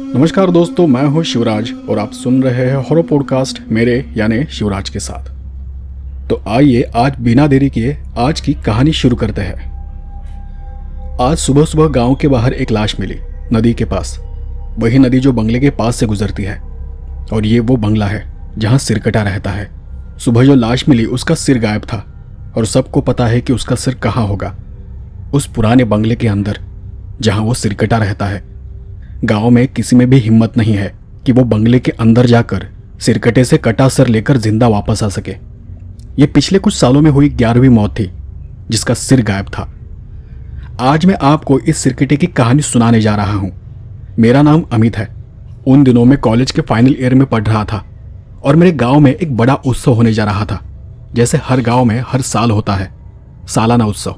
नमस्कार दोस्तों, मैं हूं शिवराज और आप सुन रहे हैं हॉरर पॉडकास्ट मेरे यानी शिवराज के साथ। तो आइए आज बिना देरी किए आज की कहानी शुरू करते हैं। आज सुबह सुबह गांव के बाहर एक लाश मिली नदी के पास, वही नदी जो बंगले के पास से गुजरती है। और ये वो बंगला है जहां सिरकटा रहता है। सुबह जो लाश मिली उसका सिर गायब था और सबको पता है कि उसका सिर कहाँ होगा, उस पुराने बंगले के अंदर जहां वो सिरकटा रहता है। गांव में किसी में भी हिम्मत नहीं है कि वो बंगले के अंदर जाकर सिरकटे से कटा सर लेकर जिंदा वापस आ सके। ये पिछले कुछ सालों में हुई 11वीं मौत थी जिसका सिर गायब था। आज मैं आपको इस सिरकटे की कहानी सुनाने जा रहा हूं। मेरा नाम अमित है। उन दिनों में कॉलेज के फाइनल ईयर में पढ़ रहा था और मेरे गांव में एक बड़ा उत्सव होने जा रहा था, जैसे हर गांव में हर साल होता है सालाना उत्सव।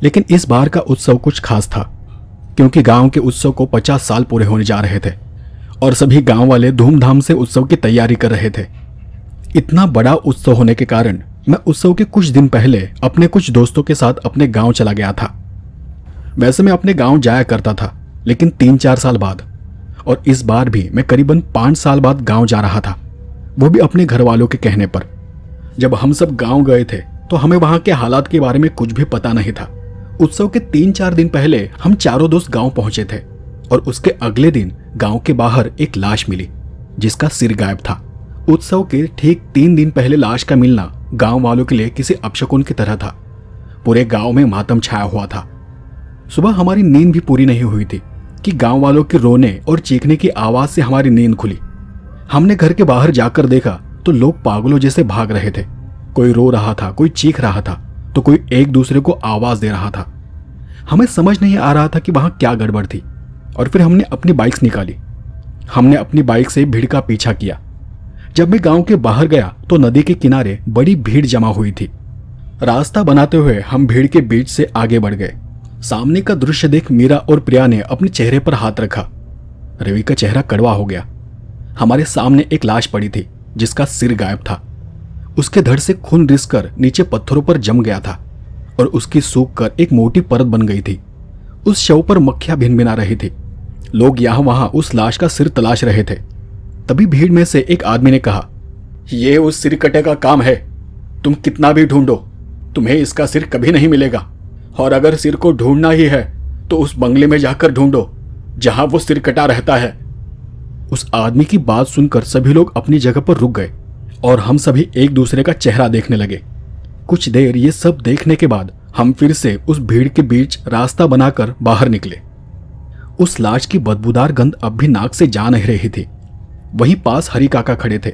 लेकिन इस बार का उत्सव कुछ खास था क्योंकि गांव के उत्सव को 50 साल पूरे होने जा रहे थे और सभी गांव वाले धूमधाम से उत्सव की तैयारी कर रहे थे। इतना बड़ा उत्सव होने के कारण मैं उत्सव के कुछ दिन पहले अपने कुछ दोस्तों के साथ अपने गांव चला गया था। वैसे मैं अपने गांव जाया करता था, लेकिन 3-4 साल बाद, और इस बार भी मैं करीबन 5 साल बाद गांव जा रहा था, वो भी अपने घर वालों के कहने पर। जब हम सब गांव गए थे तो हमें वहां के हालात के बारे में कुछ भी पता नहीं था। उत्सव के 3-4 दिन पहले हम चारों दोस्त गांव पहुंचे थे और उसके अगले दिन गांव के बाहर एक लाश मिली जिसका सिर गायब था। उत्सव के ठीक 3 दिन पहले लाश का मिलना गांव वालों के लिए किसी अपशकुन की तरह था। पूरे गांव में मातम छाया हुआ था। सुबह हमारी नींद भी पूरी नहीं हुई थी कि गांव वालों के रोने और चीखने की आवाज से हमारी नींद खुली। हमने घर के बाहर जाकर देखा तो लोग पागलों जैसे भाग रहे थे। कोई रो रहा था, कोई चीख रहा था, तो कोई एक दूसरे को आवाज दे रहा था। हमें समझ नहीं आ रहा था कि वहां क्या गड़बड़ थी। और फिर हमने अपनी बाइक्स निकाली। हमने अपनी बाइक से भीड़ का पीछा किया। जब मैं गांव के बाहर गया तो नदी के किनारे बड़ी भीड़ जमा हुई थी। रास्ता बनाते हुए हम भीड़ के बीच से आगे बढ़ गए। सामने का दृश्य देख मीरा और प्रिया ने अपने चेहरे पर हाथ रखा। रवि का चेहरा कड़वा हो गया। हमारे सामने एक लाश पड़ी थी जिसका सिर गायब था। उसके धड़ से खून रिसकर नीचे पत्थरों पर जम गया था और उसकी सूख कर एक मोटी परत बन गई थी। उस शव पर मक्खियां भिनभिना रही थी। लोग यहां वहां उस लाश का सिर तलाश रहे थे। तभी भीड़ में से एक आदमी ने कहा, ये उस सिर कटे का काम है। तुम कितना भी ढूंढो, तुम्हें इसका सिर कभी नहीं मिलेगा। और अगर सिर को ढूंढना ही है तो उस बंगले में जाकर ढूंढो जहां वो सिर कटा रहता है। उस आदमी की बात सुनकर सभी लोग अपनी जगह पर रुक गए और हम सभी एक दूसरे का चेहरा देखने लगे। कुछ देर ये सब देखने के बाद हम फिर से उस भीड़ के बीच रास्ता बनाकर बाहर निकले। उस लाश की बदबूदार गंध अब भी नाक से जा नहीं रही थी। वहीं पास हरि काका खड़े थे।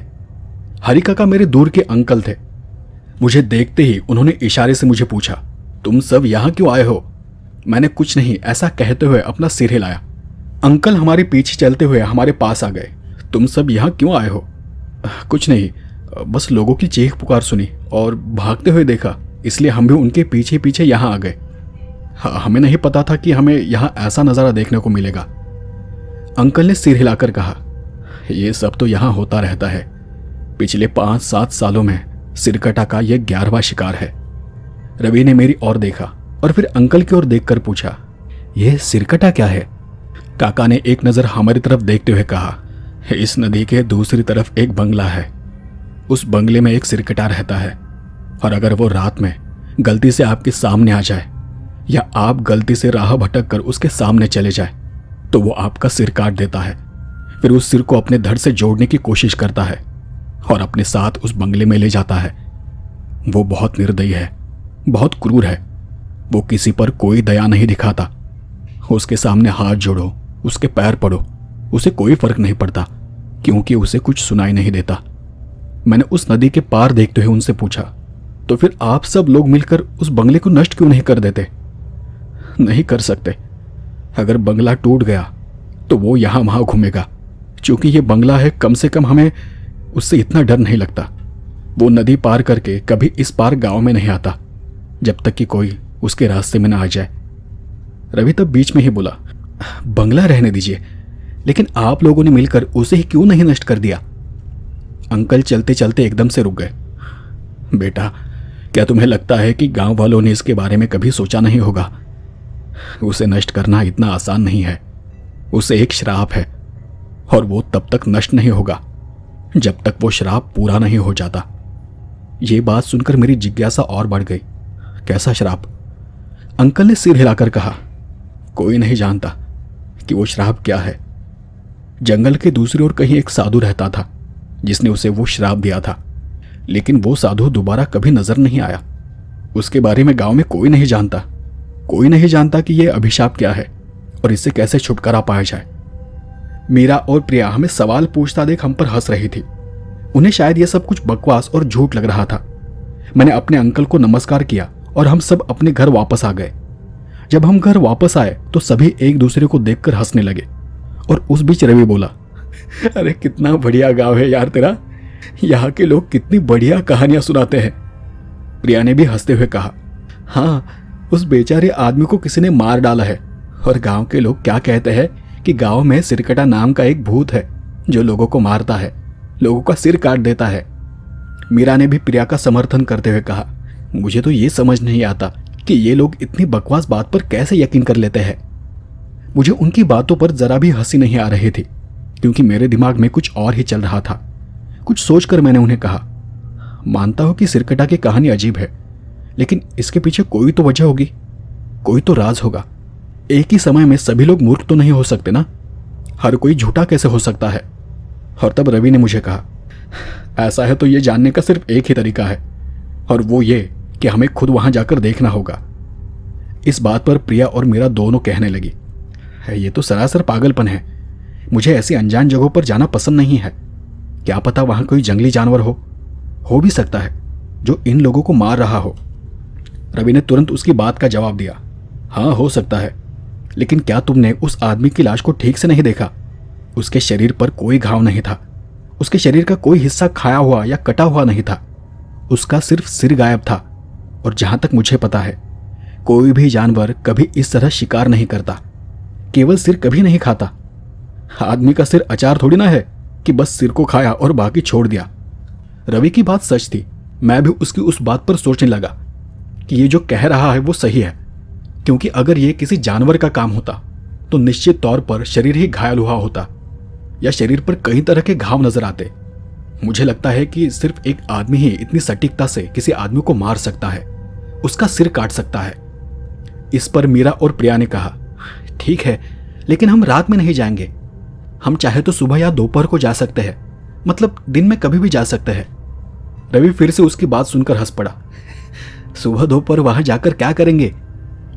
हरि काका मेरे दूर के अंकल थे। मुझे देखते ही उन्होंने इशारे से मुझे पूछा, तुम सब यहाँ क्यों आए हो? मैंने कुछ नहीं ऐसा कहते हुए अपना सिर हिलाया। अंकल हमारे पीछे चलते हुए हमारे पास आ गए। तुम सब यहाँ क्यों आए हो? कुछ नहीं, बस लोगों की चीख पुकार सुनी और भागते हुए देखा, इसलिए हम भी उनके पीछे पीछे यहाँ आ गए। हमें नहीं पता था कि हमें यहाँ ऐसा नज़ारा देखने को मिलेगा। अंकल ने सिर हिलाकर कहा, ये सब तो यहाँ होता रहता है। पिछले 5-7 सालों में सिरकटा का यह 11वां शिकार है। रवि ने मेरी ओर देखा और फिर अंकल की ओर देखकर पूछा, यह सिरकटा क्या है? काका ने एक नज़र हमारी तरफ देखते हुए कहा, इस नदी के दूसरी तरफ एक बंगला है। उस बंगले में एक सिरकटा रहता है और अगर वो रात में गलती से आपके सामने आ जाए या आप गलती से राह भटक कर उसके सामने चले जाए तो वो आपका सिर काट देता है। फिर उस सिर को अपने धड़ से जोड़ने की कोशिश करता है और अपने साथ उस बंगले में ले जाता है। वो बहुत निर्दयी है, बहुत क्रूर है। वो किसी पर कोई दया नहीं दिखाता। उसके सामने हाथ जोड़ो, उसके पैर पड़ो, उसे कोई फर्क नहीं पड़ता क्योंकि उसे कुछ सुनाई नहीं देता। मैंने उस नदी के पार देखते हुए उनसे पूछा, तो फिर आप सब लोग मिलकर उस बंगले को नष्ट क्यों नहीं कर देते? नहीं कर सकते। अगर बंगला टूट गया तो वो यहाँ वहाँ घूमेगा। क्योंकि ये बंगला है, कम से कम हमें उससे इतना डर नहीं लगता। वो नदी पार करके कभी इस पार गांव में नहीं आता जब तक कि कोई उसके रास्ते में ना आ जाए। रवि तब बीच में ही बोला, बंगला रहने दीजिए, लेकिन आप लोगों ने मिलकर उसे ही क्यों नहीं नष्ट कर दिया? अंकल चलते चलते एकदम से रुक गए। बेटा, क्या तुम्हें लगता है कि गांव वालों ने इसके बारे में कभी सोचा नहीं होगा? उसे नष्ट करना इतना आसान नहीं है। उसे एक श्राप है और वो तब तक नष्ट नहीं होगा जब तक वो श्राप पूरा नहीं हो जाता। ये बात सुनकर मेरी जिज्ञासा और बढ़ गई। कैसा श्राप? अंकल ने सिर हिलाकर कहा, कोई नहीं जानता कि वो श्राप क्या है। जंगल के दूसरी ओर कहीं एक साधु रहता था जिसने उसे वो श्राप दिया था, लेकिन वो साधु दोबारा कभी नजर नहीं आया। उसके बारे में गांव में कोई नहीं जानता। कोई नहीं जानता कि यह अभिशाप क्या है और इससे कैसे छुटकारा पाया जाए। मीरा और प्रिया हमें सवाल पूछता देख हम पर हंस रही थी। उन्हें शायद यह सब कुछ बकवास और झूठ लग रहा था। मैंने अपने अंकल को नमस्कार किया और हम सब अपने घर वापस आ गए। जब हम घर वापस आए तो सभी एक दूसरे को देखकर हंसने लगे और उस बीच रवि बोला, अरे कितना बढ़िया गांव है यार तेरा, यहाँ के लोग कितनी बढ़िया कहानियां सुनाते हैं। प्रिया ने भी हंसते हुए कहा, हाँ, उस बेचारे आदमी को किसी ने मार डाला है और गांव के लोग क्या कहते हैं कि गांव में सिरकटा नाम का एक भूत है जो लोगों को मारता है, लोगों का सिर काट देता है। मीरा ने भी प्रिया का समर्थन करते हुए कहा, मुझे तो ये समझ नहीं आता कि ये लोग इतनी बकवास बात पर कैसे यकीन कर लेते हैं। मुझे उनकी बातों पर जरा भी हंसी नहीं आ रही थी क्योंकि मेरे दिमाग में कुछ और ही चल रहा था। कुछ सोचकर मैंने उन्हें कहा, मानता हूं कि सिरकटा की कहानी अजीब है, लेकिन इसके पीछे कोई तो वजह होगी, कोई तो राज होगा। एक ही समय में सभी लोग मूर्ख तो नहीं हो सकते ना, हर कोई झूठा कैसे हो सकता है। और तब रवि ने मुझे कहा, ऐसा है तो ये जानने का सिर्फ एक ही तरीका है और वो ये कि हमें खुद वहां जाकर देखना होगा। इस बात पर प्रिया और मीरा दोनों कहने लगी, ये तो सरासर पागलपन है, मुझे ऐसी अनजान जगहों पर जाना पसंद नहीं है। क्या पता वहां कोई जंगली जानवर हो भी सकता है जो इन लोगों को मार रहा हो। रवि ने तुरंत उसकी बात का जवाब दिया, हाँ हो सकता है, लेकिन क्या तुमने उस आदमी की लाश को ठीक से नहीं देखा? उसके शरीर पर कोई घाव नहीं था, उसके शरीर का कोई हिस्सा खाया हुआ या कटा हुआ नहीं था, उसका सिर्फ सिर गायब था। और जहां तक मुझे पता है कोई भी जानवर कभी इस तरह शिकार नहीं करता, केवल सिर कभी नहीं खाता। आदमी का सिर अचार थोड़ी ना है कि बस सिर को खाया और बाकी छोड़ दिया। रवि की बात सच थी। मैं भी उसकी उस बात पर सोचने लगा कि ये जो कह रहा है वो सही है, क्योंकि अगर ये किसी जानवर का काम होता तो निश्चित तौर पर शरीर ही घायल हुआ होता या शरीर पर कई तरह के घाव नजर आते। मुझे लगता है कि सिर्फ एक आदमी ही इतनी सटीकता से किसी आदमी को मार सकता है, उसका सिर काट सकता है। इस पर मीरा और प्रिया ने कहा, ठीक है, लेकिन हम रात में नहीं जाएंगे, हम चाहे तो सुबह या दोपहर को जा सकते हैं, मतलब दिन में कभी भी जा सकते हैं। रवि फिर से उसकी बात सुनकर हंस पड़ा, सुबह दोपहर वहां जाकर क्या करेंगे?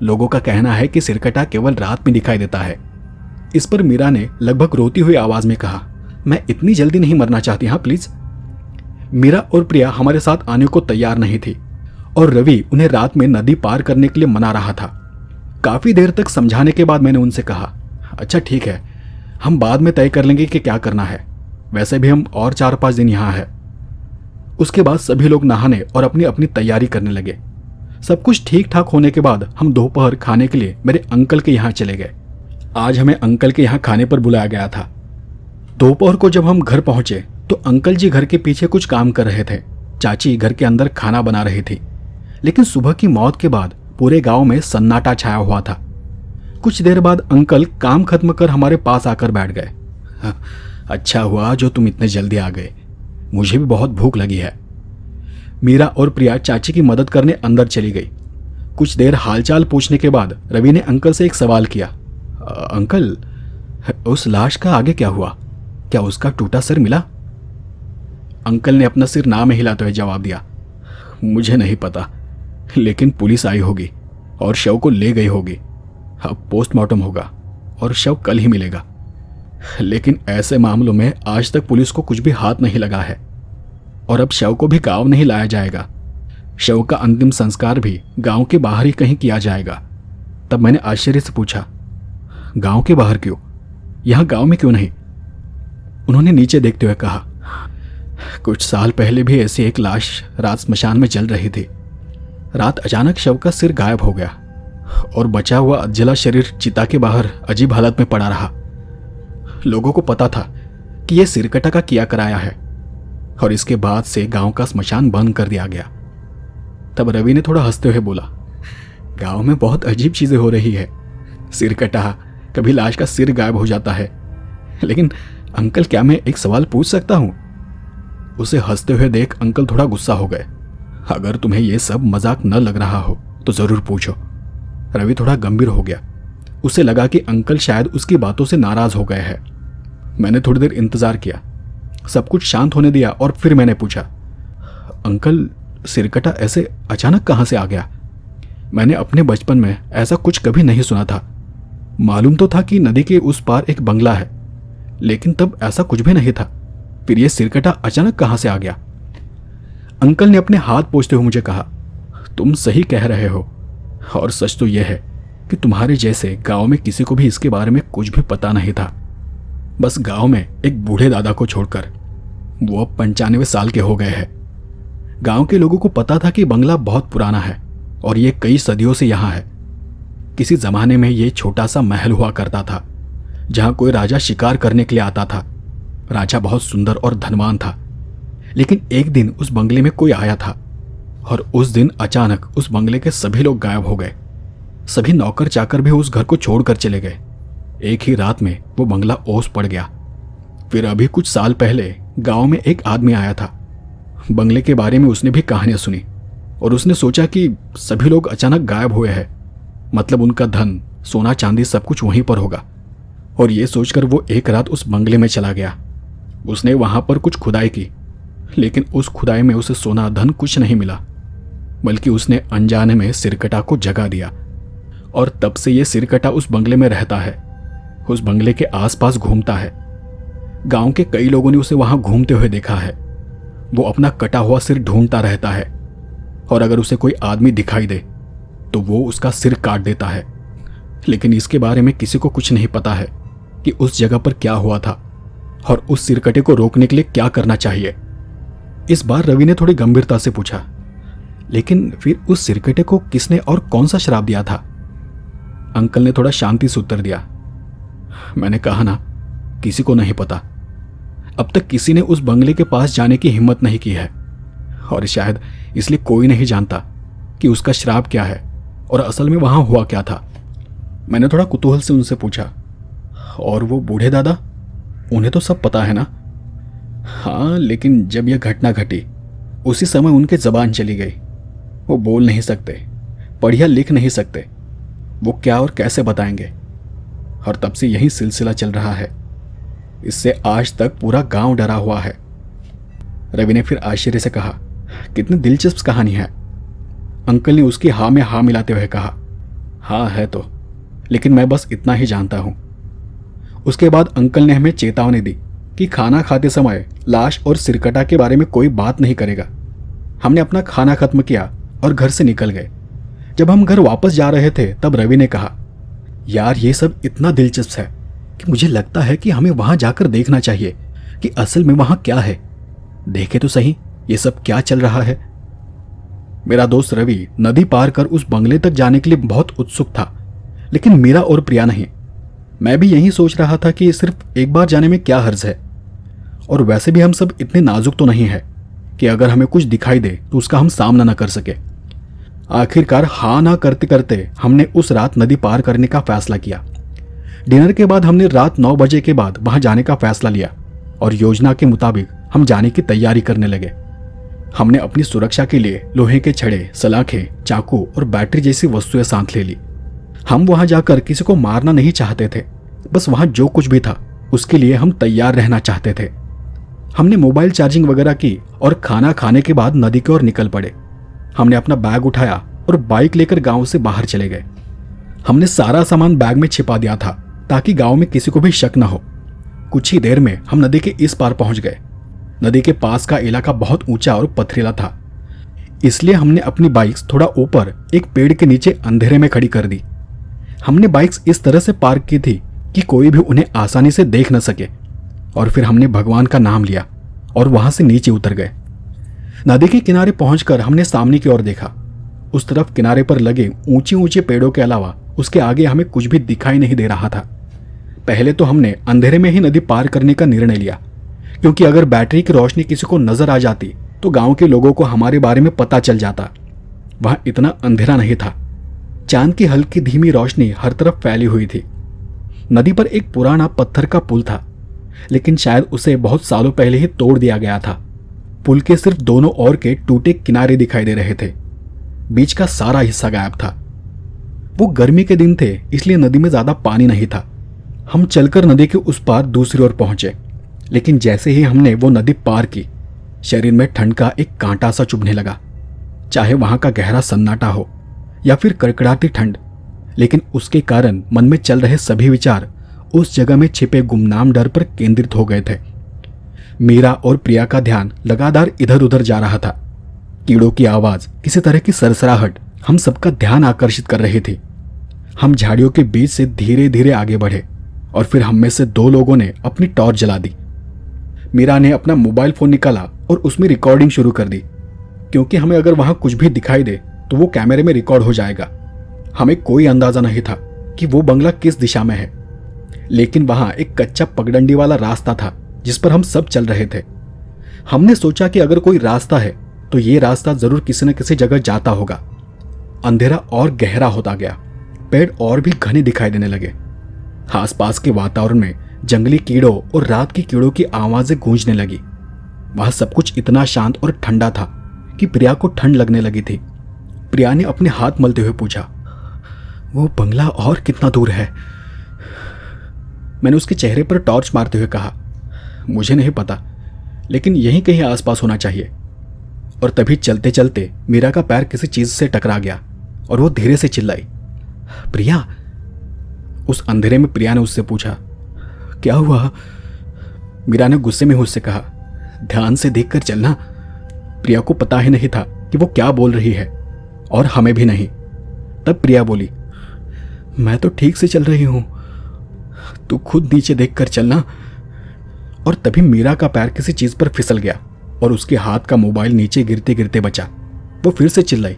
लोगों का कहना है कि सिरकटा केवल रात में दिखाई देता है। इस पर मीरा ने लगभग रोती हुई आवाज में कहा, मैं इतनी जल्दी नहीं मरना चाहती, हाँ प्लीज। मीरा और प्रिया हमारे साथ आने को तैयार नहीं थी और रवि उन्हें रात में नदी पार करने के लिए मना रहा था। काफी देर तक समझाने के बाद मैंने उनसे कहा, अच्छा ठीक है, हम बाद में तय कर लेंगे कि क्या करना है, वैसे भी हम और 4-5 दिन यहाँ है। उसके बाद सभी लोग नहाने और अपनी अपनी तैयारी करने लगे। सब कुछ ठीक ठाक होने के बाद हम दोपहर खाने के लिए मेरे अंकल के यहाँ चले गए। आज हमें अंकल के यहाँ खाने पर बुलाया गया था। दोपहर को जब हम घर पहुंचे तो अंकल जी घर के पीछे कुछ काम कर रहे थे, चाची घर के अंदर खाना बना रही थी। लेकिन सुबह की मौत के बाद पूरे गांव में सन्नाटा छाया हुआ था। कुछ देर बाद अंकल काम खत्म कर हमारे पास आकर बैठ गए। अच्छा हुआ जो तुम इतने जल्दी आ गए, मुझे भी बहुत भूख लगी है। मीरा और प्रिया चाची की मदद करने अंदर चली गई। कुछ देर हालचाल पूछने के बाद रवि ने अंकल से एक सवाल किया, अंकल उस लाश का आगे क्या हुआ? क्या उसका टूटा सिर मिला? अंकल ने अपना सिर ना में हिलाते हुए जवाब दिया, मुझे नहीं पता, लेकिन पुलिस आई होगी और शव को ले गई होगी। अब पोस्टमार्टम होगा और शव कल ही मिलेगा। लेकिन ऐसे मामलों में आज तक पुलिस को कुछ भी हाथ नहीं लगा है और अब शव को भी गांव नहीं लाया जाएगा। शव का अंतिम संस्कार भी गांव के बाहर ही कहीं किया जाएगा। तब मैंने आश्चर्य से पूछा, गांव के बाहर क्यों? यहां गांव में क्यों नहीं? उन्होंने नीचे देखते हुए कहा, कुछ साल पहले भी ऐसी एक लाश रात स्मशान में जल रही थी। रात अचानक शव का सिर गायब हो गया और बचा हुआ अधजला शरीर चिता के बाहर अजीब हालत में पड़ा रहा। लोगों को पता था कि यह सिरकटा का किया कराया है और इसके बाद से गांव का स्मशान बंद कर दिया गया। तब रवि ने थोड़ा हंसते हुए बोला, गांव में बहुत अजीब चीजें हो रही है। सिरकटा, कभी लाश का सिर गायब हो जाता है, लेकिन अंकल क्या मैं एक सवाल पूछ सकता हूँ? उसे हंसते हुए देख अंकल थोड़ा गुस्सा हो गए। अगर तुम्हें यह सब मजाक न लग रहा हो तो जरूर पूछो। रवि थोड़ा गंभीर हो गया। उसे लगा कि अंकल शायद उसकी बातों से नाराज हो गए हैं। मैंने थोड़ी देर इंतजार किया, सब कुछ शांत होने दिया और फिर मैंने पूछा, अंकल सिरकटा ऐसे अचानक कहाँ से आ गया? मैंने अपने बचपन में ऐसा कुछ कभी नहीं सुना था। मालूम तो था कि नदी के उस पार एक बंगला है, लेकिन तब ऐसा कुछ भी नहीं था। फिर यह सिरकटा अचानक कहाँ से आ गया? अंकल ने अपने हाथ पोंछते हुए मुझे कहा, तुम सही कह रहे हो, और सच तो यह है कि तुम्हारे जैसे गांव में किसी को भी इसके बारे में कुछ भी पता नहीं था। बस गांव में एक बूढ़े दादा को छोड़कर, वो अब 95 साल के हो गए हैं। गांव के लोगों को पता था कि बंगला बहुत पुराना है और ये कई सदियों से यहाँ है। किसी जमाने में ये छोटा सा महल हुआ करता था जहां कोई राजा शिकार करने के लिए आता था। राजा बहुत सुंदर और धनवान था, लेकिन एक दिन उस बंगले में कोई आया था और उस दिन अचानक उस बंगले के सभी लोग गायब हो गए। सभी नौकर चाकर भी उस घर को छोड़कर चले गए। एक ही रात में वो बंगला ओस पड़ गया। फिर अभी कुछ साल पहले गांव में एक आदमी आया था। बंगले के बारे में उसने भी कहानियां सुनी और उसने सोचा कि सभी लोग अचानक गायब हुए हैं, मतलब उनका धन, सोना चांदी सब कुछ वहीं पर होगा। और ये सोचकर वो एक रात उस बंगले में चला गया। उसने वहां पर कुछ खुदाई की, लेकिन उस खुदाई में उसे सोना धन कुछ नहीं मिला, बल्कि उसने अनजाने में सिरकटा को जगा दिया। और तब से ये सिरकटा उस बंगले में रहता है, उस बंगले के आसपास घूमता है। गांव के कई लोगों ने उसे वहां घूमते हुए देखा है। वो अपना कटा हुआ सिर ढूंढता रहता है और अगर उसे कोई आदमी दिखाई दे तो वो उसका सिर काट देता है। लेकिन इसके बारे में किसी को कुछ नहीं पता है कि उस जगह पर क्या हुआ था और उस सिरकटे को रोकने के लिए क्या करना चाहिए। इस बार रवि ने थोड़ी गंभीरता से पूछा, लेकिन फिर उस सिरकटे को किसने और कौन सा श्राप दिया था? अंकल ने थोड़ा शांति से उत्तर दिया, मैंने कहा ना, किसी को नहीं पता। अब तक किसी ने उस बंगले के पास जाने की हिम्मत नहीं की है और शायद इसलिए कोई नहीं जानता कि उसका श्राप क्या है और असल में वहां हुआ क्या था। मैंने थोड़ा कुतूहल से उनसे पूछा, और वो बूढ़े दादा, उन्हें तो सब पता है ना? हाँ, लेकिन जब यह घटना घटी उसी समय उनकी जबान चली गई। वो बोल नहीं सकते, पढ़ या लिख नहीं सकते, वो क्या और कैसे बताएंगे? और तब से यही सिलसिला चल रहा है। इससे आज तक पूरा गांव डरा हुआ है। रवि ने फिर आश्चर्य से कहा, कितनी दिलचस्प कहानी है। अंकल ने उसकी हाँ में हाँ मिलाते हुए कहा, हाँ है तो, लेकिन मैं बस इतना ही जानता हूं। उसके बाद अंकल ने हमें चेतावनी दी कि खाना खाते समय लाश और सिरकटा के बारे में कोई बात नहीं करेगा। हमने अपना खाना खत्म किया और घर से निकल गए। जब हम घर वापस जा रहे थे तब रवि ने कहा, यार ये सब इतना दिलचस्प है कि मुझे लगता है कि हमें वहां जाकर देखना चाहिए कि असल में वहां क्या है। देखे तो सही ये सब क्या चल रहा है। मेरा दोस्त रवि नदी पार कर उस बंगले तक जाने के लिए बहुत उत्सुक था, लेकिन मीरा और प्रिया नहीं। मैं भी यही सोच रहा था कि सिर्फ एक बार जाने में क्या हर्ज है, और वैसे भी हम सब इतने नाजुक तो नहीं है कि अगर हमें कुछ दिखाई दे तो उसका हम सामना न कर सके। आखिरकार हाँ ना करते करते हमने उस रात नदी पार करने का फैसला किया। डिनर के बाद हमने रात 9 बजे के बाद वहां जाने का फैसला लिया और योजना के मुताबिक हम जाने की तैयारी करने लगे। हमने अपनी सुरक्षा के लिए लोहे के छड़े, सलाखें, चाकू और बैटरी जैसी वस्तुएं साथ ले ली। हम वहां जाकर किसी को मारना नहीं चाहते थे, बस वहां जो कुछ भी था उसके लिए हम तैयार रहना चाहते थे। हमने मोबाइल चार्जिंग वगैरह की और खाना खाने के बाद नदी की ओर निकल पड़े। हमने अपना बैग उठाया और बाइक लेकर गांव से बाहर चले गए। हमने सारा सामान बैग में छिपा दिया था ताकि गांव में किसी को भी शक न हो। कुछ ही देर में हम नदी के इस पार पहुंच गए। नदी के पास का इलाका बहुत ऊंचा और पथरीला था, इसलिए हमने अपनी बाइक्स थोड़ा ऊपर एक पेड़ के नीचे अंधेरे में खड़ी कर दी। हमने बाइक्स इस तरह से पार्क की थी कि कोई भी उन्हें आसानी से देख न सके, और फिर हमने भगवान का नाम लिया और वहां से नीचे उतर गए। नदी के किनारे पहुंचकर हमने सामने की ओर देखा। उस तरफ किनारे पर लगे ऊंचे ऊंचे पेड़ों के अलावा उसके आगे हमें कुछ भी दिखाई नहीं दे रहा था। पहले तो हमने अंधेरे में ही नदी पार करने का निर्णय लिया, क्योंकि अगर बैटरी की रोशनी किसी को नजर आ जाती तो गांव के लोगों को हमारे बारे में पता चल जाता। वहां इतना अंधेरा नहीं था, चांद की हल्की धीमी रोशनी हर तरफ फैली हुई थी। नदी पर एक पुराना पत्थर का पुल था लेकिन शायद उसे बहुत सालों पहले ही तोड़ दिया गया था। पुल के सिर्फ दोनों ओर के टूटे किनारे दिखाई दे रहे थे, बीच का सारा हिस्सा गायब था। वो गर्मी के दिन थे, इसलिए नदी में ज्यादा पानी नहीं था। हम चलकर नदी के उस पार दूसरी ओर पहुंचे, लेकिन जैसे ही हमने वो नदी पार की, शरीर में ठंड का एक कांटा सा चुभने लगा। चाहे वहां का गहरा सन्नाटा हो या फिर कड़कड़ाती ठंड, लेकिन उसके कारण मन में चल रहे सभी विचार उस जगह में छिपे गुमनाम डर पर केंद्रित हो गए थे। मीरा और प्रिया का ध्यान लगातार इधर उधर जा रहा था। कीड़ों की आवाज, किसी तरह की सरसराहट हम सबका ध्यान आकर्षित कर रही थी। हम झाड़ियों के बीच से धीरे धीरे आगे बढ़े और फिर हम में से 2 लोगों ने अपनी टॉर्च जला दी। मीरा ने अपना मोबाइल फोन निकाला और उसमें रिकॉर्डिंग शुरू कर दी, क्योंकि हमें अगर वहां कुछ भी दिखाई दे तो वो कैमरे में रिकॉर्ड हो जाएगा। हमें कोई अंदाजा नहीं था कि वो बंगला किस दिशा में है, लेकिन वहां एक कच्चा पगडंडी वाला रास्ता था जिस पर हम सब चल रहे थे। हमने सोचा कि अगर कोई रास्ता है तो ये रास्ता जरूर किसी न किसी जगह जाता होगा। अंधेरा और गहरा होता गया, पेड़ और भी घने दिखाई देने लगे। आसपास के वातावरण में जंगली कीड़ों और रात की कीड़ों की आवाजें गूंजने लगी। वह सब कुछ इतना शांत और ठंडा था कि प्रिया को ठंड लगने लगी थी। प्रिया ने अपने हाथ मलते हुए पूछा, वो बंगला और कितना दूर है? मैंने उसके चेहरे पर टॉर्च मारते हुए कहा, मुझे नहीं पता, लेकिन यहीं कहीं आसपास होना चाहिए। और तभी चलते चलते मीरा का पैर किसी चीज से टकरा गया और वो धीरे से चिल्लाई, प्रिया। उस अंधेरे में प्रिया ने उससे पूछा, क्या हुआ? मीरा ने गुस्से में उससे कहा, ध्यान से देखकर चलना। प्रिया को पता ही नहीं था कि वो क्या बोल रही है, और हमें भी नहीं। तब प्रिया बोली, मैं तो ठीक से चल रही हूं, तू खुद नीचे देखकर चलना। और तभी मीरा का पैर किसी चीज पर फिसल गया और उसके हाथ का मोबाइल नीचे गिरते गिरते बचा। वो फिर से चिल्लाई,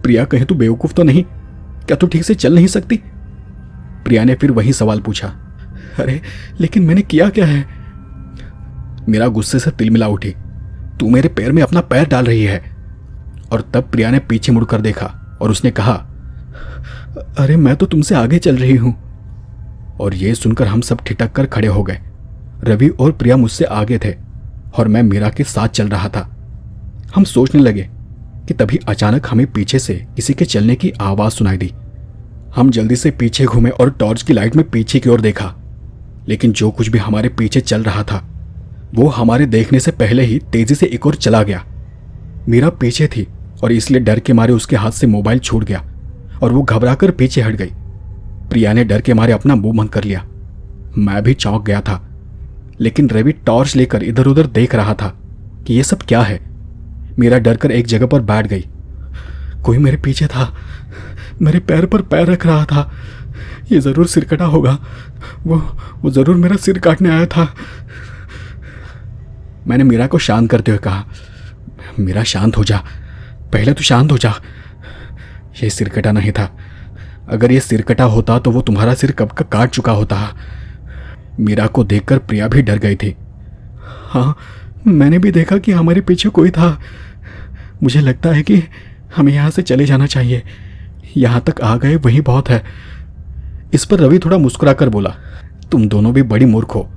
प्रिया कहीं तू बेवकूफ तो नहीं? क्या तू ठीक से चल नहीं सकती? प्रिया ने फिर वही सवाल पूछा, अरे लेकिन मैंने किया क्या है? मीरा गुस्से से तिलमिला उठी, तू मेरे पैर में अपना पैर डाल रही है। और तब प्रिया ने पीछे मुड़कर देखा और उसने कहा, अरे मैं तो तुमसे आगे चल रही हूं। और यह सुनकर हम सब ठिठक कर खड़े हो गए। रवि और प्रिया मुझसे आगे थे और मैं मीरा के साथ चल रहा था। हम सोचने लगे कि तभी अचानक हमें पीछे से किसी के चलने की आवाज सुनाई दी। हम जल्दी से पीछे घूमे और टॉर्च की लाइट में पीछे की ओर देखा, लेकिन जो कुछ भी हमारे पीछे चल रहा था वो हमारे देखने से पहले ही तेजी से एक ओर चला गया। मीरा पीछे थी और इसलिए डर के मारे उसके हाथ से मोबाइल छूट गया और वो घबराकर पीछे हट गई। प्रिया ने डर के मारे अपना मुंह बंद कर लिया। मैं भी चौंक गया था, लेकिन रवि टॉर्च लेकर इधर उधर देख रहा था कि ये सब क्या है। मीरा डरकर एक जगह पर बैठ गई। कोई मेरे पीछे था, मेरे पैर पर पैर रख रहा था। ये जरूर सिरकटा होगा, वो जरूर मेरा सिर काटने आया था। मैंने मीरा को शांत करते हुए कहा, मीरा शांत हो जा, पहले तो शांत हो जा। ये सिरकटा नहीं था। अगर ये सिरकटा होता तो वो तुम्हारा सिर कब का काट चुका होता। मीरा को देखकर प्रिया भी डर गई थी। हाँ, मैंने भी देखा कि हमारे पीछे कोई था। मुझे लगता है कि हमें यहाँ से चले जाना चाहिए। यहाँ तक आ गए वही बहुत है। इस पर रवि थोड़ा मुस्कुराकर बोला, तुम दोनों भी बड़ी मूर्ख हो।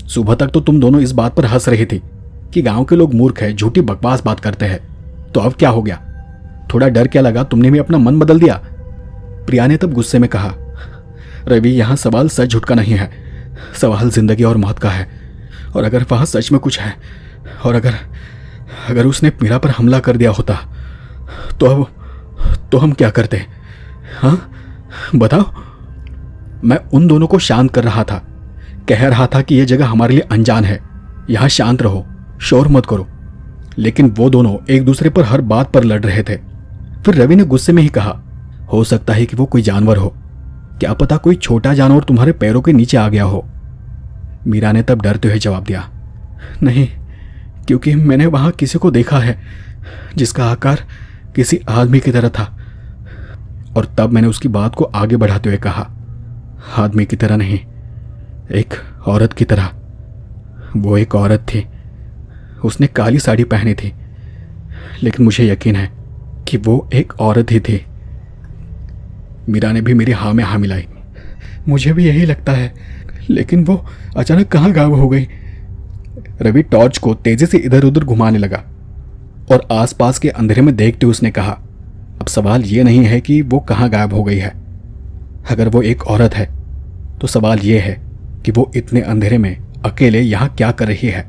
सुबह तक तो तुम दोनों इस बात पर हंस रही थी कि गांव के लोग मूर्ख हैं, झूठी बकवास बात करते हैं। तो अब क्या हो गया? थोड़ा डर क्या लगा? तुमने भी अपना मन बदल दिया। प्रिया ने तब गुस्से में कहा, रवि यहाँ सवाल सच झूठ का नहीं है, सवाल जिंदगी और मौत का है। और अगर वहां सच में कुछ है, और अगर उसने मीरा पर हमला कर दिया होता तो हम क्या करते? हाँ बताओ। मैं उन दोनों को शांत कर रहा था, कह रहा था कि यह जगह हमारे लिए अनजान है, यहां शांत रहो, शोर मत करो। लेकिन वो दोनों एक दूसरे पर हर बात पर लड़ रहे थे। फिर रवि ने गुस्से में ही कहा, हो सकता है कि वो कोई जानवर हो, क्या पता कोई छोटा जानवर तुम्हारे पैरों के नीचे आ गया हो। मीरा ने तब डरते हुए जवाब दिया, नहीं, क्योंकि मैंने वहां किसी को देखा है जिसका आकार किसी आदमी की तरह था। और तब मैंने उसकी बात को आगे बढ़ाते हुए कहा, आदमी की तरह नहीं, एक औरत की तरह। वो एक औरत थी, उसने काली साड़ी पहनी थी, लेकिन मुझे यकीन है कि वो एक औरत ही थी। मीरा ने भी मेरी हाँ में हाँ मिलाई। मुझे भी यही लगता है, लेकिन वो अचानक कहाँ गायब हो गई। रवि टॉर्च को तेजी से इधर उधर घुमाने लगा और आसपास के अंधेरे में देखते हुए उसने कहा, अब सवाल ये नहीं है कि वो कहाँ गायब हो गई है। अगर वो एक औरत है तो सवाल ये है कि वो इतने अंधेरे में अकेले यहाँ क्या कर रही है।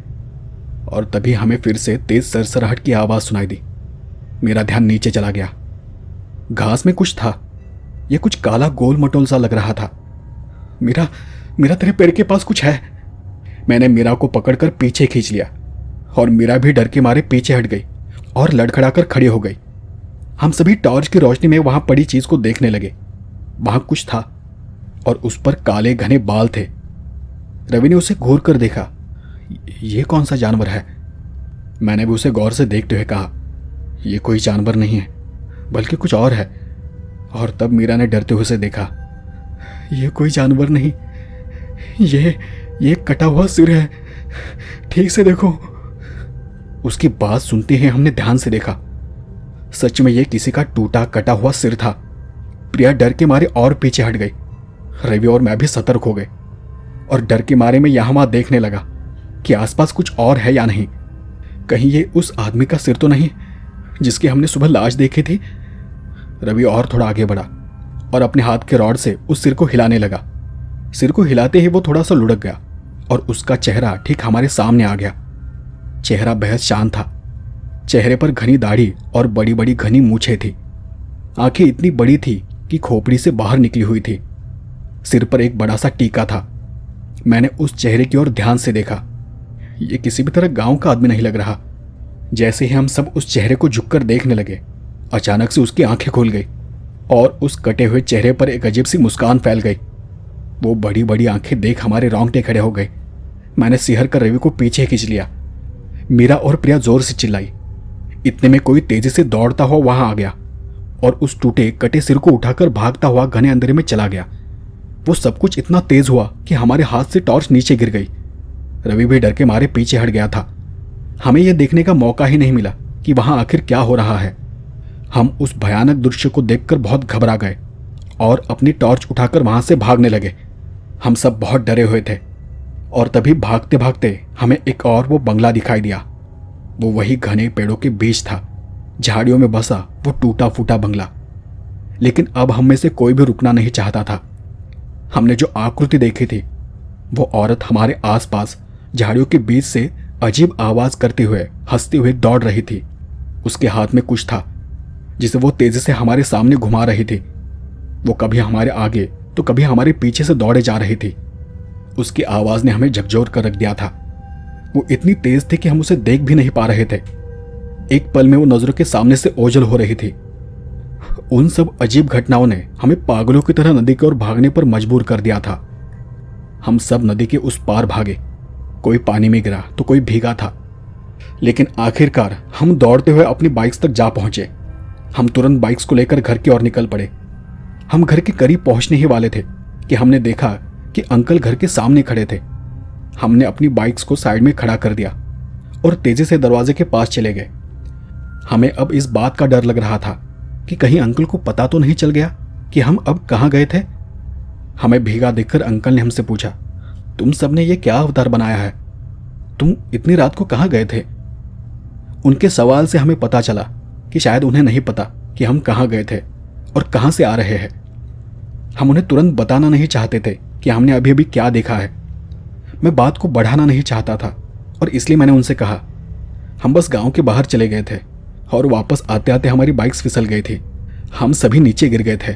और तभी हमें फिर से तेज सरसराहट की आवाज़ सुनाई दी। मेरा ध्यान नीचे चला गया। घास में कुछ था। यह कुछ काला गोल मटोल सा लग रहा था। मीरा तेरे पैर के पास कुछ है। मैंने मीरा को पकड़कर पीछे खींच लिया और मीरा भी डर के मारे पीछे हट गई और लड़खड़ाकर खड़ी हो गई। हम सभी टॉर्च की रोशनी में वहां पड़ी चीज को देखने लगे। वहां कुछ था और उस पर काले घने बाल थे। रवि ने उसे घूर कर देखा। ये कौन सा जानवर है? मैंने भी उसे गौर से देखते हुए कहा, यह कोई जानवर नहीं है बल्कि कुछ और है। और तब मीरा ने डरते हुए उसे देखा। यह कोई जानवर नहीं, ये कटा हुआ सिर है, ठीक से देखो। उसकी बात सुनते ही हमने ध्यान से देखा। सच में यह किसी का टूटा कटा हुआ सिर था। प्रिया डर के मारे और पीछे हट गई। रवि और मैं भी सतर्क हो गए और डर के मारे में यहां वहां देखने लगा कि आसपास कुछ और है या नहीं। कहीं ये उस आदमी का सिर तो नहीं जिसकी हमने सुबह लाश देखी थी। रवि और थोड़ा आगे बढ़ा और अपने हाथ के रॉड से उस सिर को हिलाने लगा। सिर को हिलाते ही वो थोड़ा सा लुढ़क गया और उसका चेहरा ठीक हमारे सामने आ गया। चेहरा बेहद शांत था। चेहरे पर घनी दाढ़ी और बड़ी बड़ी घनी मूछें थी। आंखें इतनी बड़ी थी कि खोपड़ी से बाहर निकली हुई थी। सिर पर एक बड़ा सा टीका था। मैंने उस चेहरे की ओर ध्यान से देखा। ये किसी भी तरह गांव का आदमी नहीं लग रहा। जैसे ही हम सब उस चेहरे को झुककर देखने लगे, अचानक से उसकी आंखें खुल गई और उस कटे हुए चेहरे पर एक अजीब सी मुस्कान फैल गई। वो बड़ी बड़ी आंखें देख हमारे रोंगटे खड़े हो गए। मैंने सिहर कर रवि को पीछे खींच लिया। मीरा और प्रिया जोर से चिल्लाई। इतने में कोई तेजी से दौड़ता हुआ वहां आ गया और उस टूटे कटे सिर को उठाकर भागता हुआ घने अंधेरे में चला गया। वो सब कुछ इतना तेज हुआ कि हमारे हाथ से टॉर्च नीचे गिर गई। रवि भी डर के मारे पीछे हट गया था। हमें यह देखने का मौका ही नहीं मिला कि वहां आखिर क्या हो रहा है। हम उस भयानक दृश्य को देखकर बहुत घबरा गए और अपनी टॉर्च उठाकर वहां से भागने लगे। हम सब बहुत डरे हुए थे और तभी भागते भागते हमें एक और वो बंगला दिखाई दिया। वो वही घने पेड़ों के बीच था, झाड़ियों में बसा वो टूटा फूटा बंगला। लेकिन अब हम में से कोई भी रुकना नहीं चाहता था। हमने जो आकृति देखी थी, वो औरत हमारे आसपास झाड़ियों के बीच से अजीब आवाज करते हुए हंसते हुए दौड़ रही थी। उसके हाथ में कुछ था जिसे वो तेजी से हमारे सामने घुमा रही थी। वो कभी हमारे आगे तो कभी हमारे पीछे से दौड़े जा रही थी। उसकी आवाज ने हमें झकझोर कर रख दिया था। वो इतनी तेज थी कि हम उसे देख भी नहीं पा रहे थे। एक पल में वो नजरों के सामने से ओझल हो रही थी। उन सब अजीब घटनाओं ने हमें पागलों की तरह नदी की ओर भागने पर मजबूर कर दिया था। हम सब नदी के उस पार भागे। कोई पानी में गिरा तो कोई भीगा था, लेकिन आखिरकार हम दौड़ते हुए अपनी बाइक्स तक जा पहुंचे। हम तुरंत बाइक्स को लेकर घर की ओर निकल पड़े। हम घर के करीब पहुंचने ही वाले थे कि हमने देखा कि अंकल घर के सामने खड़े थे। हमने अपनी बाइक्स को साइड में खड़ा कर दिया और तेजी से दरवाजे के पास चले गए। हमें अब इस बात का डर लग रहा था कि कहीं अंकल को पता तो नहीं चल गया कि हम अब कहाँ गए थे। हमें भीगा देखकर अंकल ने हमसे पूछा, तुम सबने ये क्या अवतार बनाया है? तुम इतनी रात को कहाँ गए थे? उनके सवाल से हमें पता चला कि शायद उन्हें नहीं पता कि हम कहाँ गए थे और कहाँ से आ रहे हैं। हम उन्हें तुरंत बताना नहीं चाहते थे कि हमने अभी अभी क्या देखा है। मैं बात को बढ़ाना नहीं चाहता था और इसलिए मैंने उनसे कहा, हम बस गांव के बाहर चले गए थे और वापस आते आते हमारी बाइक्स फिसल गई थी। हम सभी नीचे गिर गए थे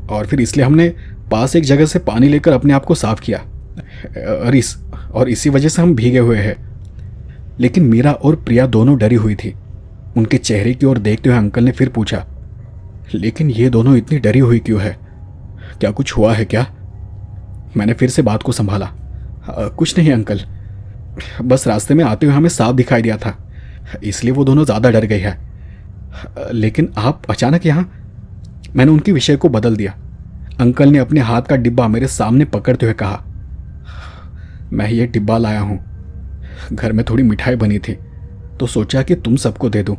और फिर इसलिए हमने पास एक जगह से पानी लेकर अपने आप को साफ किया और इसी वजह से हम भीगे हुए हैं। लेकिन मीरा और प्रिया दोनों डरी हुई थी। उनके चेहरे की ओर देखते हुए अंकल ने फिर पूछा, लेकिन ये दोनों इतनी डरी हुई क्यों है? क्या कुछ हुआ है क्या? मैंने फिर से बात को संभाला। कुछ नहीं अंकल, बस रास्ते में आते हुए हमें सांप दिखाई दिया था, इसलिए वो दोनों ज़्यादा डर गई है। लेकिन आप अचानक यहाँ? मैंने उनके विषय को बदल दिया। अंकल ने अपने हाथ का डिब्बा मेरे सामने पकड़ते हुए कहा, मैं ये डिब्बा लाया हूँ। घर में थोड़ी मिठाई बनी थी तो सोचा कि तुम सबको दे दूँ।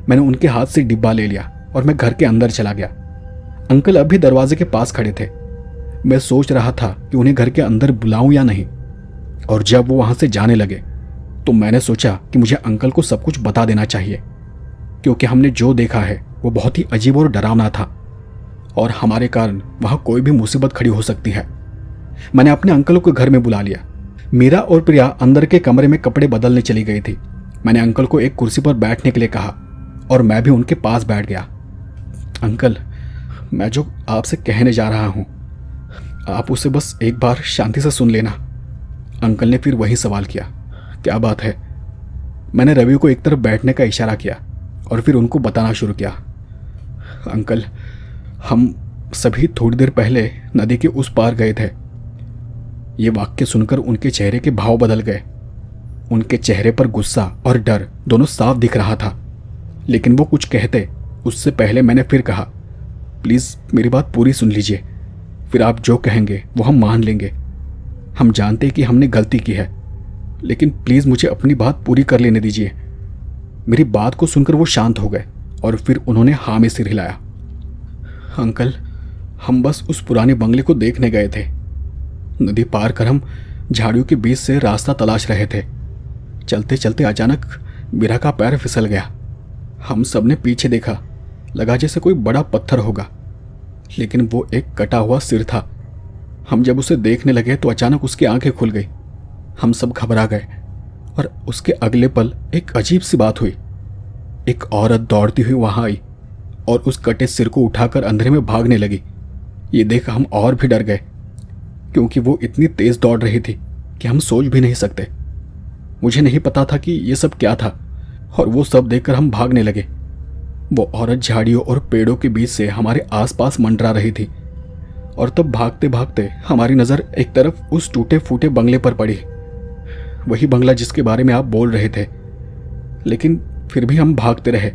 मैंने उनके हाथ से डिब्बा ले लिया और मैं घर के अंदर चला गया। अंकल अब भी दरवाजे के पास खड़े थे। मैं सोच रहा था कि उन्हें घर के अंदर बुलाऊं या नहीं, और जब वो वहां से जाने लगे तो मैंने सोचा कि मुझे अंकल को सब कुछ बता देना चाहिए, क्योंकि हमने जो देखा है वो बहुत ही अजीब और डरावना था और हमारे कारण वहां कोई भी मुसीबत खड़ी हो सकती है। मैंने अपने अंकल को घर में बुला लिया। मीरा और प्रिया अंदर के कमरे में कपड़े बदलने चली गई थी। मैंने अंकल को एक कुर्सी पर बैठने के लिए कहा और मैं भी उनके पास बैठ गया। अंकल, मैं जो आपसे कहने जा रहा हूं, आप उसे बस एक बार शांति से सुन लेना। अंकल ने फिर वही सवाल किया, क्या बात है? मैंने रवि को एक तरफ बैठने का इशारा किया और फिर उनको बताना शुरू किया। अंकल, हम सभी थोड़ी देर पहले नदी के उस पार गए थे। ये वाक्य सुनकर उनके चेहरे के भाव बदल गए। उनके चेहरे पर गुस्सा और डर दोनों साफ दिख रहा था, लेकिन वो कुछ कहते उससे पहले मैंने फिर कहा, प्लीज़ मेरी बात पूरी सुन लीजिए, फिर आप जो कहेंगे वो हम मान लेंगे। हम जानते हैं कि हमने गलती की है, लेकिन प्लीज़ मुझे अपनी बात पूरी कर लेने दीजिए। मेरी बात को सुनकर वो शांत हो गए और फिर उन्होंने हाँ में सिर हिलाया। अंकल, हम बस उस पुराने बंगले को देखने गए थे। नदी पार कर हम झाड़ियों के बीच से रास्ता तलाश रहे थे। चलते चलते अचानक मीरा का पैर फिसल गया। हम सब ने पीछे देखा, लगा जैसे कोई बड़ा पत्थर होगा, लेकिन वो एक कटा हुआ सिर था। हम जब उसे देखने लगे तो अचानक उसकी आंखें खुल गई। हम सब घबरा गए और उसके अगले पल एक अजीब सी बात हुई। एक औरत दौड़ती हुई वहां आई और उस कटे सिर को उठाकर अंधेरे में भागने लगी। ये देख हम और भी डर गए, क्योंकि वो इतनी तेज दौड़ रही थी कि हम सोच भी नहीं सकते। मुझे नहीं पता था कि ये सब क्या था और वो सब देखकर हम भागने लगे। वो औरत झाड़ियों और पेड़ों के बीच से हमारे आसपास मंडरा रही थी और तब भागते भागते हमारी नज़र एक तरफ उस टूटे फूटे बंगले पर पड़ी। वही बंगला जिसके बारे में आप बोल रहे थे। लेकिन फिर भी हम भागते रहे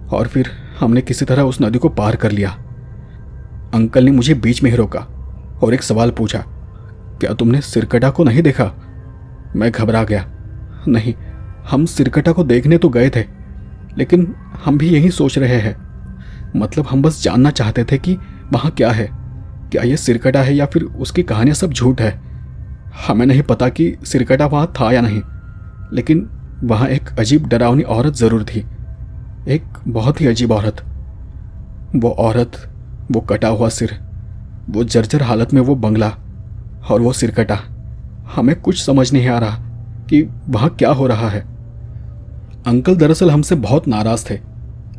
और फिर हमने किसी तरह उस नदी को पार कर लिया। अंकल ने मुझे बीच में ही रोका और एक सवाल पूछा, क्या तुमने सिरकटा को नहीं देखा? मैं घबरा गया। नहीं, हम सिरकटा को देखने तो गए थे, लेकिन हम भी यही सोच रहे हैं। मतलब हम बस जानना चाहते थे कि वहाँ क्या है, क्या ये सिरकटा है या फिर उसकी कहानियाँ सब झूठ है। हमें नहीं पता कि सिरकटा वहाँ था या नहीं, लेकिन वहाँ एक अजीब डरावनी औरत ज़रूर थी, एक बहुत ही अजीब औरत। वो औरत, वो कटा हुआ सिर, वो जर्जर हालत में वो बंगला और वो सिरकटा। हमें कुछ समझ नहीं आ रहा कि वहाँ क्या हो रहा है। अंकल दरअसल हमसे बहुत नाराज थे,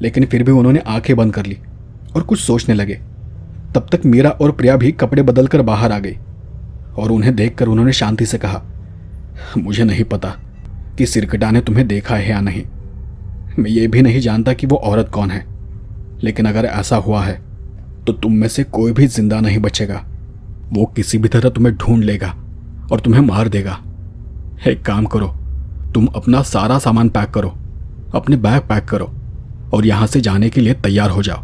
लेकिन फिर भी उन्होंने आंखें बंद कर ली और कुछ सोचने लगे। तब तक मीरा और प्रिया भी कपड़े बदलकर बाहर आ गई और उन्हें देखकर उन्होंने शांति से कहा, मुझे नहीं पता कि सिरकटा ने तुम्हें देखा है या नहीं। मैं ये भी नहीं जानता कि वो औरत कौन है, लेकिन अगर ऐसा हुआ है तो तुम में से कोई भी जिंदा नहीं बचेगा। वो किसी भी तरह तुम्हें ढूंढ लेगा और तुम्हें मार देगा। एक काम करो, तुम अपना सारा सामान पैक करो, अपने बैग पैक करो और यहाँ से जाने के लिए तैयार हो जाओ।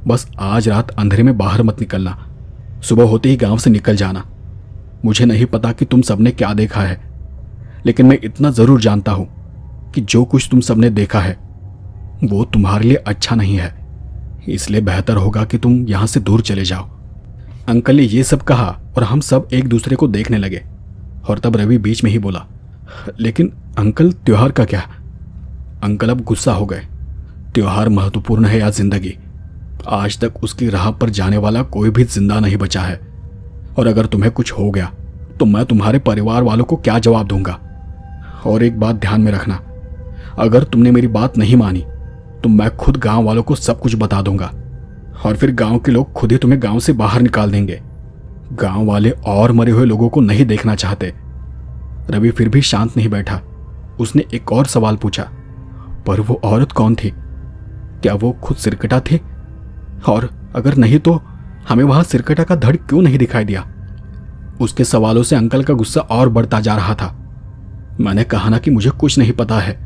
बस आज रात अंधेरे में बाहर मत निकलना, सुबह होते ही गांव से निकल जाना। मुझे नहीं पता कि तुम सबने क्या देखा है, लेकिन मैं इतना ज़रूर जानता हूँ कि जो कुछ तुम सबने देखा है वो तुम्हारे लिए अच्छा नहीं है, इसलिए बेहतर होगा कि तुम यहाँ से दूर चले जाओ। अंकल ने ये सब कहा और हम सब एक दूसरे को देखने लगे और तब रवि बीच में ही बोला, लेकिन अंकल त्योहार का क्या? अंकल अब गुस्सा हो गए। त्योहार महत्वपूर्ण है या जिंदगी? आज तक उसकी राह पर जाने वाला कोई भी जिंदा नहीं बचा है, और अगर तुम्हें कुछ हो गया तो मैं तुम्हारे परिवार वालों को क्या जवाब दूंगा? और एक बात ध्यान में रखना, अगर तुमने मेरी बात नहीं मानी तो मैं खुद गांव वालों को सब कुछ बता दूंगा और फिर गांव के लोग खुद ही तुम्हें गांव से बाहर निकाल देंगे। गांव वाले और मरे हुए लोगों को नहीं देखना चाहते। रवि फिर भी शांत नहीं बैठा। उसने एक और सवाल पूछा, पर वो औरत कौन थी? क्या वो खुद सिरकटा थी? और अगर नहीं तो हमें वहां सिरकटा का धड़ क्यों नहीं दिखाई दिया? उसके सवालों से अंकल का गुस्सा और बढ़ता जा रहा था। मैंने कहा ना कि मुझे कुछ नहीं पता है,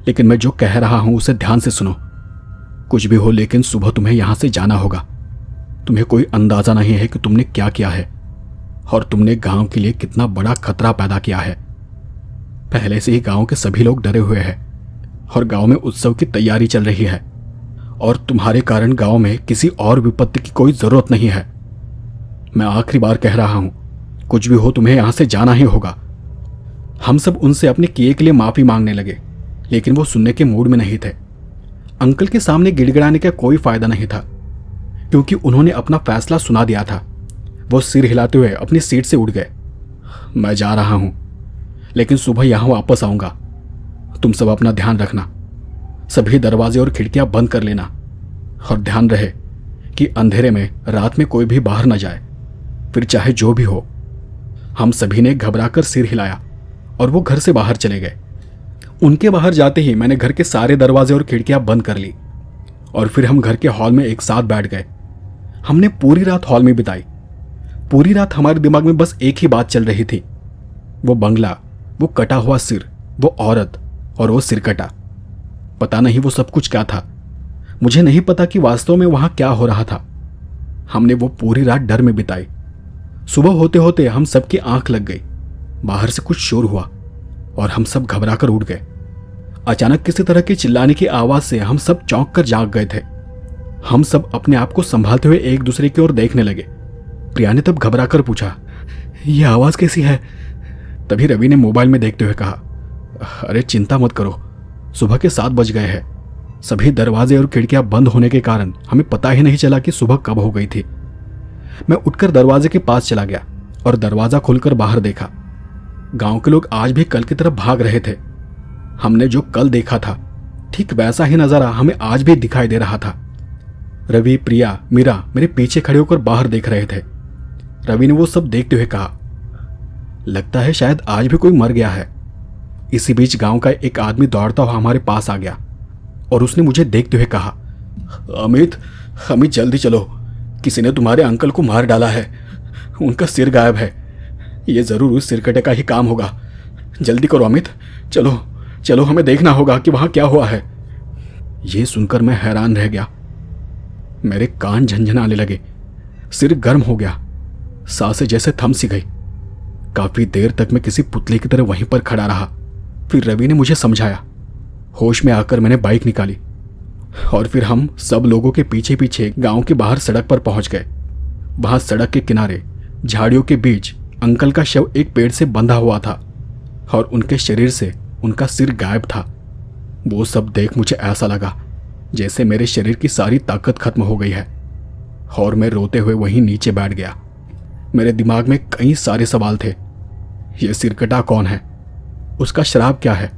लेकिन मैं जो कह रहा हूं उसे ध्यान से सुनो। कुछ भी हो, लेकिन सुबह तुम्हें यहां से जाना होगा। तुम्हें कोई अंदाजा नहीं है कि तुमने क्या किया है और तुमने गांव के लिए कितना बड़ा खतरा पैदा किया है। पहले से ही गांव के सभी लोग डरे हुए हैं और गांव में उत्सव की तैयारी चल रही है, और तुम्हारे कारण गांव में किसी और विपत्ति की कोई जरूरत नहीं है। मैं आखिरी बार कह रहा हूं, कुछ भी हो तुम्हें यहां से जाना ही होगा। हम सब उनसे अपने किए के लिए माफी मांगने लगे, लेकिन वो सुनने के मूड में नहीं थे। अंकल के सामने गिड़गिड़ाने का कोई फायदा नहीं था, क्योंकि उन्होंने अपना फैसला सुना दिया था। वो सिर हिलाते हुए अपनी सीट से उठ गए। मैं जा रहा हूं, लेकिन सुबह यहां वापस आऊंगा। तुम सब अपना ध्यान रखना, सभी दरवाजे और खिड़कियां बंद कर लेना, और ध्यान रहे कि अंधेरे में रात में कोई भी बाहर न जाए, फिर चाहे जो भी हो। हम सभी ने घबराकर सिर हिलाया और वो घर से बाहर चले गए। उनके बाहर जाते ही मैंने घर के सारे दरवाजे और खिड़कियां बंद कर ली, और फिर हम घर के हॉल में एक साथ बैठ गए। हमने पूरी रात हॉल में बिताई। पूरी रात हमारे दिमाग में बस एक ही बात चल रही थी, वो बंगला, वो कटा हुआ सिर, वो औरत और वो सिरकटा। पता नहीं वो सब कुछ क्या था। मुझे नहीं पता कि वास्तव में वहां क्या हो रहा था। हमने वो पूरी रात डर में बिताई। सुबह होते होते हम सबकी आंख लग गई। बाहर से कुछ शोर हुआ और हम सब घबराकर उठ गए। अचानक किसी तरह की चिल्लाने की आवाज से हम सब चौंक कर जाग गए थे। हम सब अपने आप को संभालते हुए एक दूसरे की ओर देखने लगे। प्रिया ने तब घबराकर पूछा, यह आवाज कैसी है? तभी रवि ने मोबाइल में देखते हुए कहा, अरे चिंता मत करो, सुबह के 7 बज गए हैं। सभी दरवाजे और खिड़कियां बंद होने के कारण हमें पता ही नहीं चला कि सुबह कब हो गई थी। मैं उठकर दरवाजे के पास चला गया और दरवाजा खोलकर बाहर देखा। गांव के लोग आज भी कल की तरफ भाग रहे थे। हमने जो कल देखा था ठीक वैसा ही नजारा हमें आज भी दिखाई दे रहा था। रवि, प्रिया, मीरा मेरे पीछे खड़े होकर बाहर देख रहे थे। रवि ने वो सब देखते हुए कहा, लगता है शायद आज भी कोई मर गया है। इसी बीच गांव का एक आदमी दौड़ता हुआ हमारे पास आ गया और उसने मुझे देखते हुए कहा, अमित जल्दी चलो, किसी ने तुम्हारे अंकल को मार डाला है, उनका सिर गायब है। ये जरूर उस सिरकटे का ही काम होगा। जल्दी करो अमित, चलो चलो, हमें देखना होगा कि वहां क्या हुआ है। ये सुनकर मैं हैरान रह गया। मेरे कान झनझनाने लगे, सिर गर्म हो गया, सांसें जैसे थम सी गई। काफी देर तक मैं किसी पुतले की तरह वहीं पर खड़ा रहा। फिर रवि ने मुझे समझाया। होश में आकर मैंने बाइक निकाली और फिर हम सब लोगों के पीछे पीछे गांव के बाहर सड़क पर पहुंच गए। वहां सड़क के किनारे झाड़ियों के बीच अंकल का शव एक पेड़ से बंधा हुआ था और उनके शरीर से उनका सिर गायब था। वो सब देख मुझे ऐसा लगा जैसे मेरे शरीर की सारी ताकत खत्म हो गई है और मैं रोते हुए वहीं नीचे बैठ गया। मेरे दिमाग में कई सारे सवाल थे। यह सिरकटा कौन है? उसका श्राप क्या है?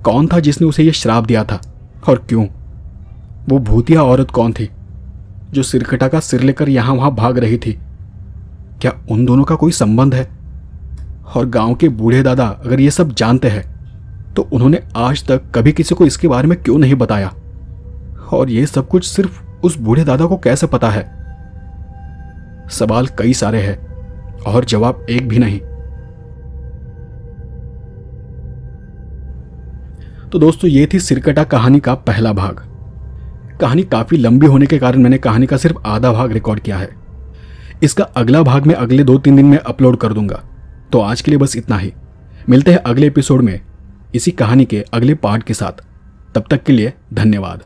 कौन था जिसने उसे यह श्राप दिया था और क्यों? वो भूतिया औरत कौन थी जो सिरकटा का सिर लेकर यहां वहां भाग रही थी? क्या उन दोनों का कोई संबंध है? और गांव के बूढ़े दादा अगर ये सब जानते हैं तो उन्होंने आज तक कभी किसी को इसके बारे में क्यों नहीं बताया? और ये सब कुछ सिर्फ उस बूढ़े दादा को कैसे पता है? सवाल कई सारे हैं और जवाब एक भी नहीं। तो दोस्तों, ये थी सिरकटा कहानी का पहला भाग। कहानी काफी लंबी होने के कारण मैंने कहानी का सिर्फ आधा भाग रिकॉर्ड किया है। इसका अगला भाग मैं अगले 2-3 दिन में अपलोड कर दूंगा। तो आज के लिए बस इतना ही। मिलते हैं अगले एपिसोड में इसी कहानी के अगले पार्ट के साथ। तब तक के लिए धन्यवाद।